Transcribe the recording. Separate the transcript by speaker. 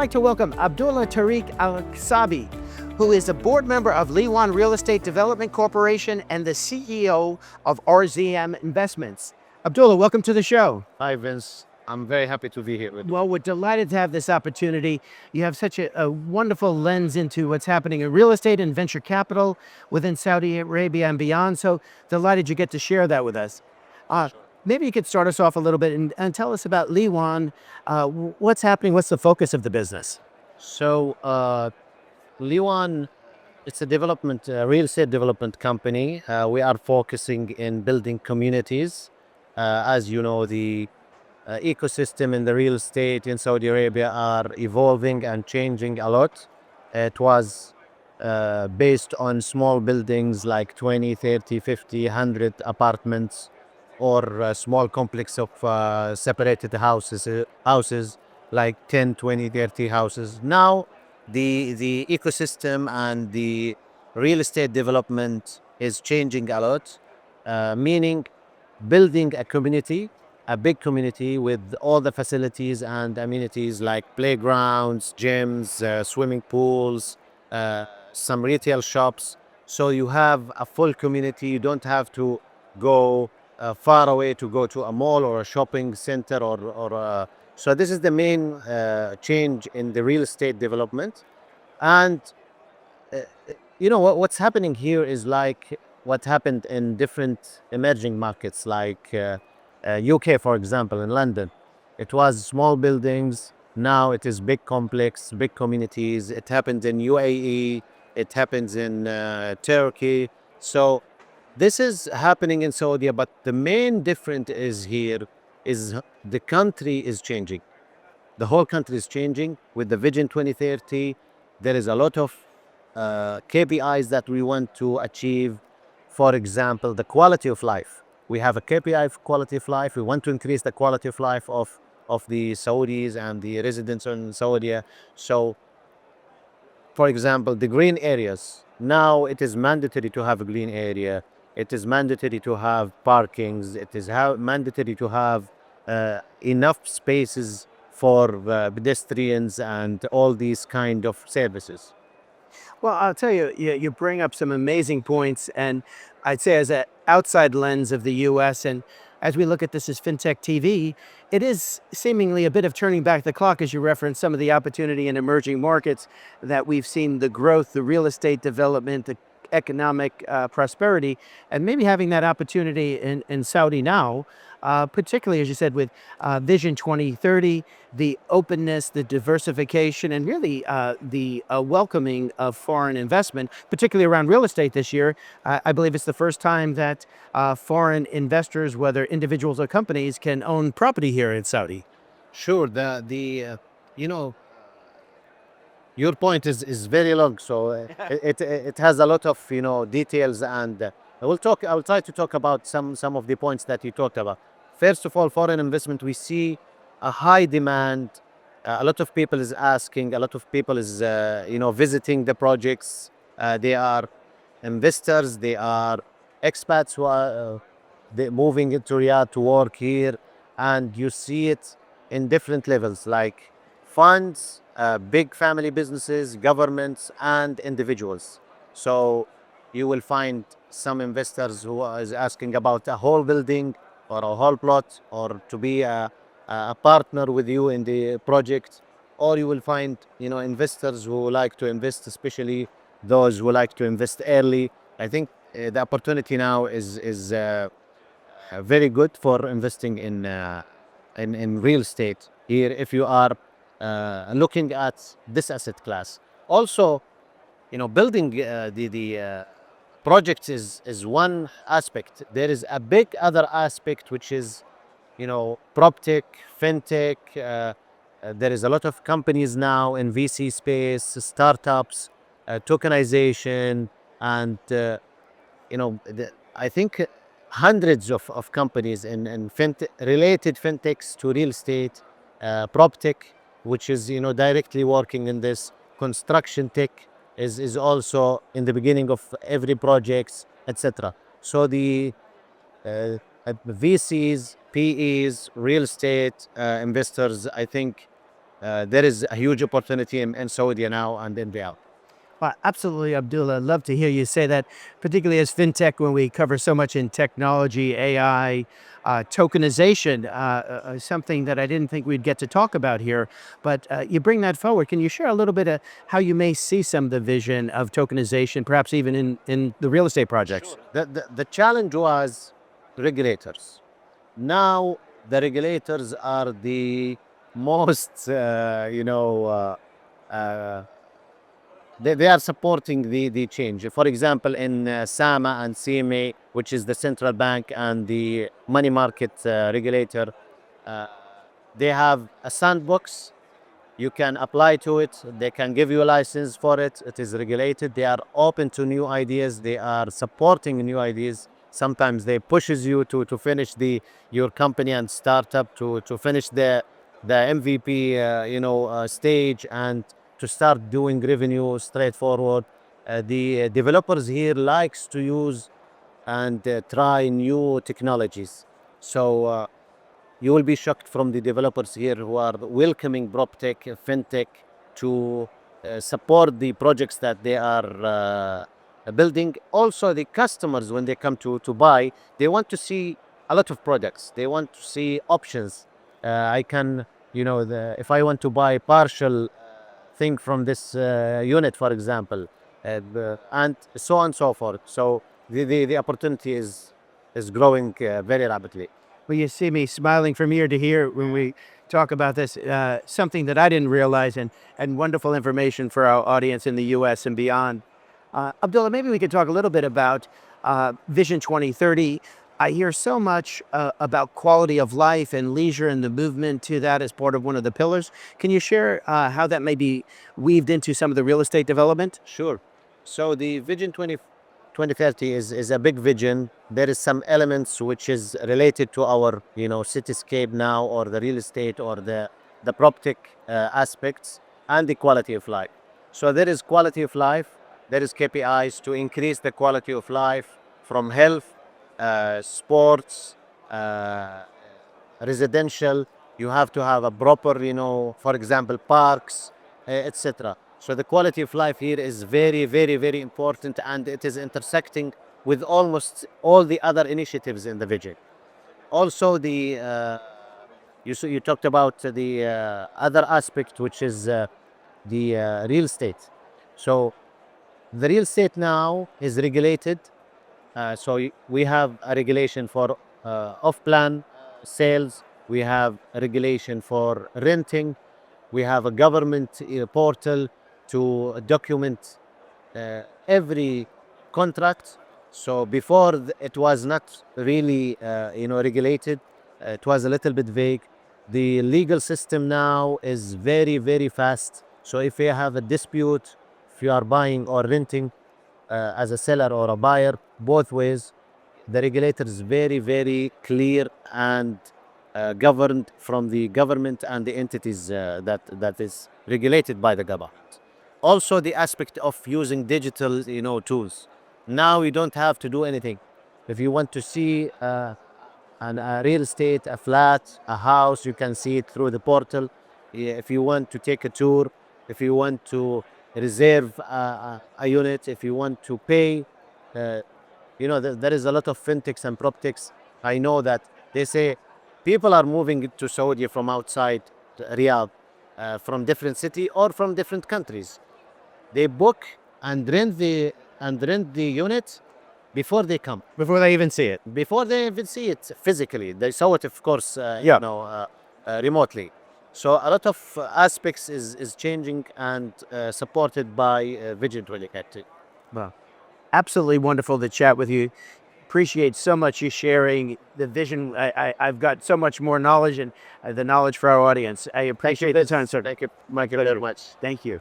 Speaker 1: like to welcome Abdullah Tariq Alkasabi, who is a board member of Liwan Real Estate Development Corporation and the CEO of RZM Investments. Abdullah, welcome to the show.
Speaker 2: Hi, Vince. I'm very happy to be here with you.
Speaker 1: Well, we're delighted to have this opportunity. You have such a wonderful lens into what's happening in real estate and venture capital within Saudi Arabia and beyond. So delighted you get to share that with us. Uh, Maybe you could start us off a little bit and tell us about Liwan. What's happening? What's the focus of the business?
Speaker 2: Liwan, it's a real estate development company. We are focusing in building communities. As you know, the ecosystem in the real estate in Saudi Arabia are evolving and changing a lot. It was based on small buildings like 20, 30, 50, 100 apartments or a small complex of separated houses like 10, 20, 30 houses. Now, the ecosystem and the real estate development is changing a lot, meaning building a big community with all the facilities and amenities like playgrounds, gyms, swimming pools, some retail shops. So you have a full community. You don't have to go far away to go to a mall or a shopping center so this is the main change in the real estate development. And uh, what's happening here is like what happened in different emerging markets like UK, for example, in London. It was small buildings. Now it is big complex, big communities. It happened in UAE. It happens in Turkey. So this is happening in Saudi, but the main difference is here is the country is changing. The whole country is changing with the Vision 2030. There is a lot of KPIs that we want to achieve. For example, the quality of life. We have a KPI for quality of life. We want to increase the quality of life of the Saudis and the residents in Saudi. So, for example, the green areas. Now it is mandatory to have a green area. It is mandatory to have parkings. It is mandatory to have enough spaces for pedestrians and all these kind of services.
Speaker 1: Well, I'll tell you, you bring up some amazing points. And I'd say, as an outside lens of the US, and as we look at this as FinTech TV, it is seemingly a bit of turning back the clock, as you referenced some of the opportunity in emerging markets that we've seen the growth, the real estate development, the economic prosperity, and maybe having that opportunity in Saudi now, particularly, as you said, with Vision 2030, the openness, the diversification, and really the welcoming of foreign investment, particularly around real estate this year. I believe it's the first time that foreign investors, whether individuals or companies, can own property here in Saudi.
Speaker 2: Sure, the you know your point is very long, so it has a lot of details, and I will try to talk about some of the points that you talked about. First of all, foreign investment, we see a high demand. A lot of people is asking. A lot of people is visiting the projects. They are investors. They are expats who are they moving into Riyadh to work here, and you see it in different levels like funds, big family businesses, governments, and individuals. So you will find some investors who is asking about a whole building or a whole plot or to be a partner with you in the project. Or you will find investors who like to invest, especially those who like to invest early. I think the opportunity now is very good for investing in real estate here if you are looking at this asset class. Also, building the projects is one aspect. There is a big other aspect which is prop tech, fintech. There is a lot of companies now in VC space, startups, tokenization, and I think hundreds of companies in related fintechs to real estate, prop tech, which is directly working in this. Construction tech is also in the beginning of every projects, etc. So the VCs, PEs, real estate investors, I think there is a huge opportunity in Saudi now and in Riyadh.
Speaker 1: Well, absolutely, Abdullah. I'd love to hear you say that, particularly as fintech, when we cover so much in technology, AI, tokenization, something that I didn't think we'd get to talk about here. But you bring that forward. Can you share a little bit of how you may see some of the vision of tokenization, perhaps even in the real estate projects?
Speaker 2: Sure. The challenge was regulators. Now the regulators are the most, uh, they are supporting the change. For example, in SAMA and CMA, which is the central bank and the money market regulator, uh, they have a sandbox. You can apply to it. They can give you a license for it. It is regulated. They are open to new ideas. They are supporting new ideas. Sometimes they pushes you to finish your company and startup to finish the MVP stage and to start doing revenue straightforward. The developers here likes to use and try new technologies. So you will be shocked from the developers here who are welcoming PropTech, FinTech to support the projects that they are building. Also, the customers, when they come to buy, they want to see a lot of products. They want to see options. I can, if I want to buy partial thing from this unit, for example, and so on and so forth. So the opportunity is growing very rapidly.
Speaker 1: Well, you see me smiling from ear to ear when we talk about this, something that I didn't realize, and wonderful information for our audience in the US and beyond. Abdullah, maybe we could talk a little bit about Vision 2030. I hear so much about quality of life and leisure and the movement to that as part of one of the pillars. Can you share how that may be weaved into some of the real estate development?
Speaker 2: Sure. So the Vision 2030 is a big vision. There is some elements which is related to our, cityscape now, or the real estate, or the PropTech aspects, and the quality of life. So there is quality of life. There is KPIs to increase the quality of life from health, sports, residential. You have to have a proper, for example, parks, etc. So the quality of life here is very, very, very important, and it is intersecting with almost all the other initiatives in the vision. Also, you talked about the other aspect, which is the real estate. So the real estate now is regulated. We have a regulation for off-plan sales. We have a regulation for renting. We have a government portal to document every contract. So before it was not really regulated. It was a little bit vague. The legal system now is very, very fast. So if you have a dispute, if you are buying or renting as a seller or a buyer, both ways, the regulator is very, very clear and governed from the government and the entities that is regulated by the government. Also, the aspect of using digital, tools. Now you don't have to do anything. If you want to see a real estate, a flat, a house, you can see it through the portal. If you want to take a tour, if you want to reserve a unit, if you want to pay, uh, there is a lot of fintechs and proptechs. I know that they say people are moving to Saudi from outside Riyadh, from different city or from different countries. They book and rent the unit before they come,
Speaker 1: Before they even see it.
Speaker 2: before they even see it physically. They saw it, of course,
Speaker 1: Yeah.
Speaker 2: remotely. So a lot of aspects is changing and supported by Vision 2030.
Speaker 1: Well, absolutely wonderful to chat with you. Appreciate so much you sharing the vision. I've got so much more knowledge and the knowledge for our audience. I appreciate the time, sir.
Speaker 2: Thank you, Michael, very much.
Speaker 1: Thank you.